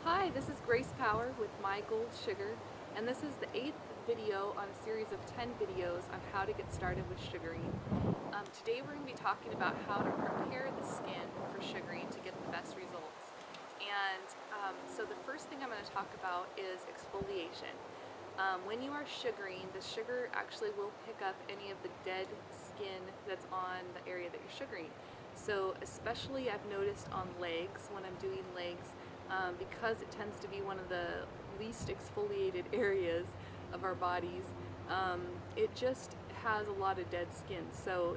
Hi, this is Grace Power with My Gold Sugar, and this is the 8th video on a series of 10 videos on how to get started with sugaring. Today we're going to be talking about how to prepare the skin for sugaring to get the best results. And so the first thing I'm going to talk about is exfoliation. When you are sugaring, the sugar actually will pick up any of the dead skin that's on the area that you're sugaring. So especially I've noticed on legs, when I'm doing legs, because it tends to be one of the least exfoliated areas of our bodies, it just has a lot of dead skin. So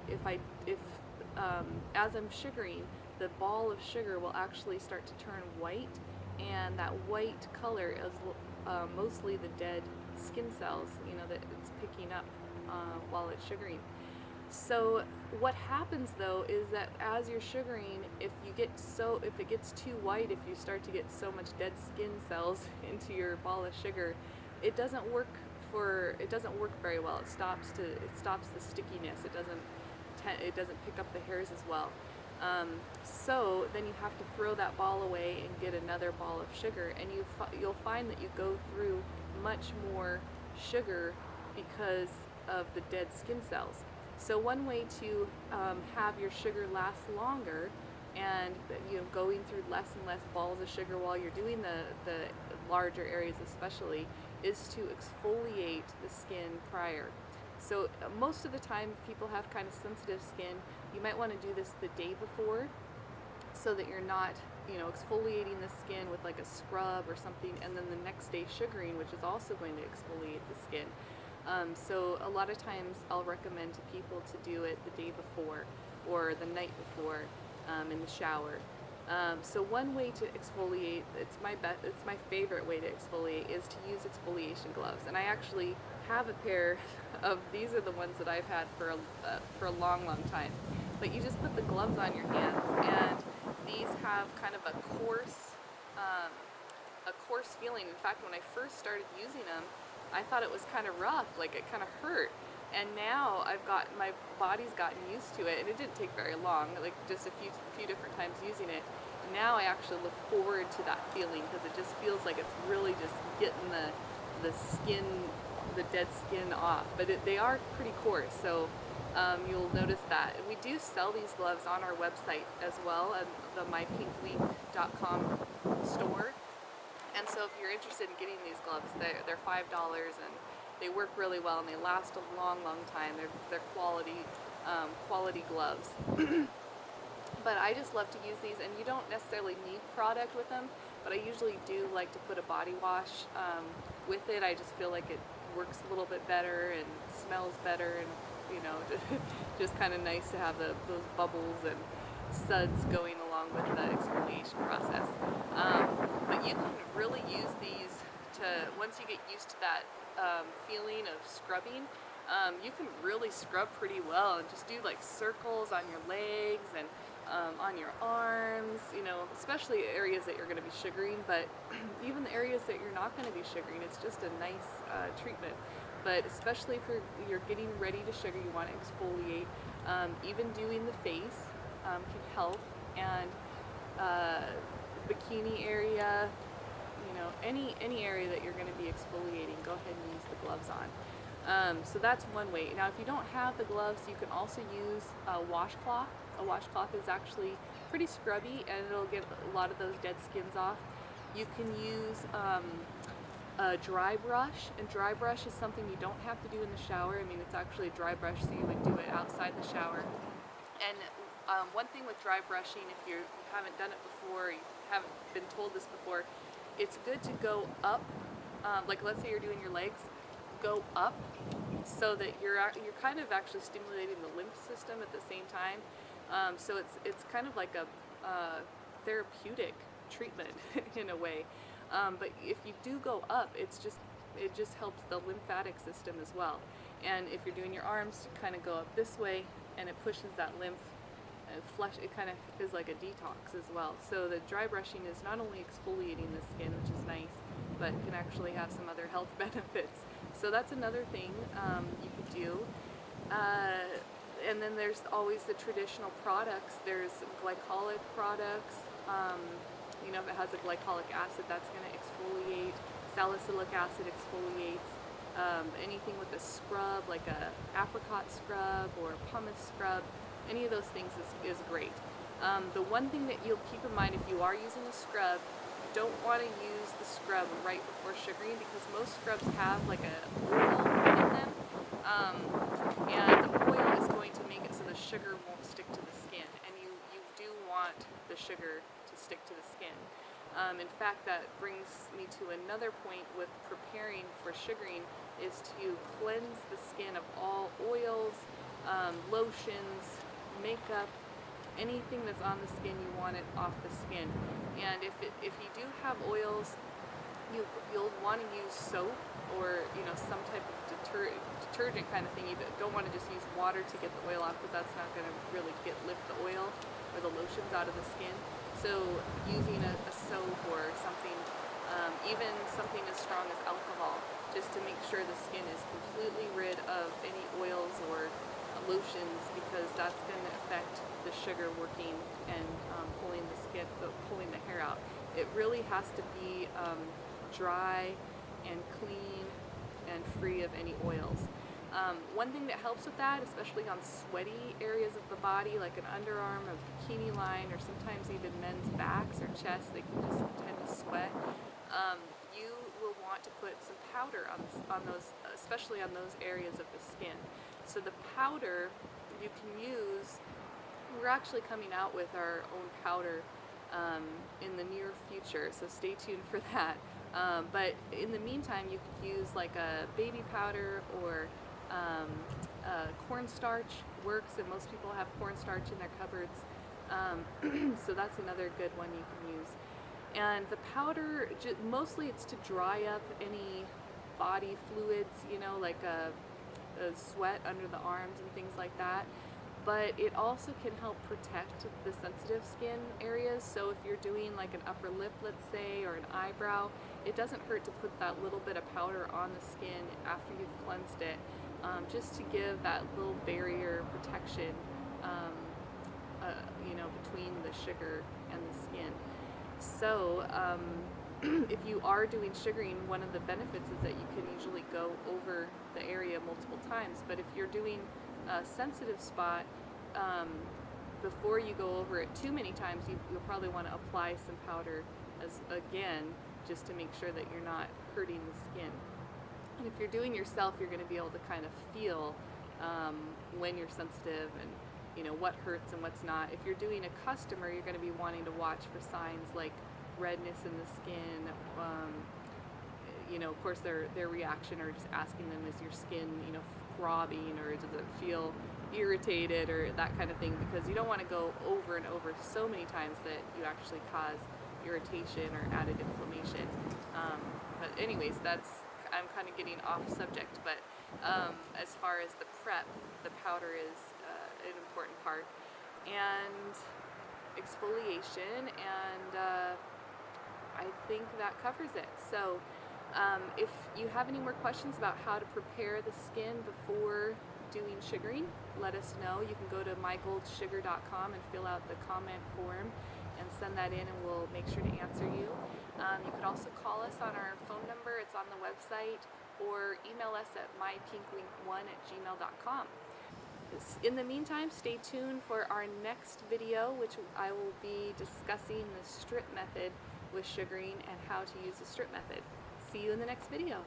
as I'm sugaring, the ball of sugar will actually start to turn white, and that white color is mostly the dead skin cells, that it's picking up while it's sugaring. So what happens though is that as you're sugaring, if it gets too white, if you start to get so much dead skin cells into your ball of sugar, it doesn't work very well. It stops the stickiness. It doesn't pick up the hairs as well. So then you have to throw that ball away and get another ball of sugar, and you'll find that you go through much more sugar because of the dead skin cells. So one way to have your sugar last longer, and going through less and less balls of sugar while you're doing the larger areas especially, is to exfoliate the skin prior. So most of the time, if people have kind of sensitive skin, you might want to do this the day before, so that you're not exfoliating the skin with like a scrub or something, and then the next day sugaring, which is also going to exfoliate the skin. So a lot of times I'll recommend to people to do it the day before or the night before in the shower. So one way to exfoliate, it's my favorite way to exfoliate, is to use exfoliation gloves. And I actually have a pair of these. Are the ones that I've had for a long time. But you just put the gloves on your hands, and these have kind of a coarse feeling. In fact, when I first started using them, I thought it was kind of rough, like it kind of hurt. And now my body's gotten used to it, and it didn't take very long, like just a few different times using it. Now I actually look forward to that feeling, because it just feels like it's really just getting the skin, the dead skin off. But they are pretty coarse, so you'll notice that. And we do sell these gloves on our website as well, at the mypinkweek.com store. And so if you're interested in getting these gloves, they're $5, and they work really well, and they last a long time. They're quality gloves. But I just love to use these, and you don't necessarily need product with them, but I usually do like to put a body wash with it. I just feel like it works a little bit better and smells better, and just kind of nice to have those bubbles and suds going along with the exfoliation process. But you can really use these once you get used to that feeling of scrubbing, you can really scrub pretty well, and just do like circles on your legs and on your arms, especially areas that you're going to be sugaring, but even the areas that you're not going to be sugaring, it's just a nice treatment. But especially if you're getting ready to sugar, you want to exfoliate. Even doing the face can help, and bikini area, any area that you're going to be exfoliating, go ahead and use the gloves on. So that's one way. Now if you don't have the gloves, you can also use a washcloth. A washcloth is actually pretty scrubby, and it'll get a lot of those dead skins off. You can use a dry brush, and dry brush is something you don't have to do in the shower. I mean, it's actually a dry brush, so you would do it outside the shower. And one thing with dry brushing, if you haven't done it before, or you haven't been told this before, it's good to go up, like let's say you're doing your legs, go up, so that you're kind of actually stimulating the lymph system at the same time. So it's kind of like a therapeutic treatment in a way. But if you do go up, it just helps the lymphatic system as well. And if you're doing your arms, you kind of go up this way, and it pushes that lymph flush. It kind of is like a detox as well. So the dry brushing is not only exfoliating the skin, which is nice, but can actually have some other health benefits. So that's another thing you could do. And then there's always the traditional products. There's glycolic products. You know, if it has a glycolic acid, that's going to exfoliate. Salicylic acid exfoliates. Anything with a scrub, like a apricot scrub or pumice scrub, any of those things is great. The one thing that you'll keep in mind if you are using a scrub, you don't want to use the scrub right before sugaring, because most scrubs have like a oil in them, and the oil is going to make it so the sugar won't stick to the skin, and you do want the sugar to stick to the skin. In fact, that brings me to another point with preparing for sugaring, is to cleanse the skin of all oils, lotions, makeup, anything that's on the skin. You want it off the skin. And if you do have oils, you'll want to use soap or some type of detergent kind of thing. You don't want to just use water to get the oil off, because that's not going to really lift the oil or the lotions out of the skin. So using a soap or something, even something as strong as alcohol, just to make sure the skin is completely rid of any oils or lotions, because that's going to affect the sugar working and pulling the hair out. It really has to be dry and clean and free of any oils. One thing that helps with that, especially on sweaty areas of the body, like an underarm, a bikini line, or sometimes even men's backs or chests, they can just tend to sweat. You will want to put some powder on those, especially on those areas of the skin. So the powder you can use, we're actually coming out with our own powder in the near future, so stay tuned for that. But in the meantime, you could use like a baby powder or cornstarch works, and most people have cornstarch in their cupboards, so that's another good one you can use. And the powder, mostly it's to dry up any body fluids, like a sweat under the arms and things like that. But it also can help protect the sensitive skin areas. So if you're doing like an upper lip, let's say, or an eyebrow, it doesn't hurt to put that little bit of powder on the skin after you've cleansed it, just to give that little barrier protection, between the sugar and the skin. So if you are doing sugaring, one of the benefits is that you can usually go over the area multiple times. But if you're doing a sensitive spot, before you go over it too many times, you'll probably want to apply some powder again, just to make sure that you're not hurting the skin. And if you're doing yourself, you're going to be able to kind of feel when you're sensitive and what hurts and what's not. If you're doing a customer, you're going to be wanting to watch for signs like redness in the skin. Of course, their reaction, or just asking them, is your skin throbbing, or does it feel irritated, or that kind of thing, because you don't want to go over and over so many times that you actually cause irritation or added inflammation. But anyways, I'm kind of getting off subject, but as far as the prep, the powder is an important part, and exfoliation, and I think that covers it. So if you have any more questions about how to prepare the skin before doing sugaring, let us know. You can go to mygoldsugar.com and fill out the comment form and send that in, and we'll make sure to answer you. You could also call us on our phone number, it's on the website, or email us at mypinkwink1@gmail.com. In the meantime, stay tuned for our next video, which I will be discussing the strip method with sugaring and how to use the strip method. See you in the next video.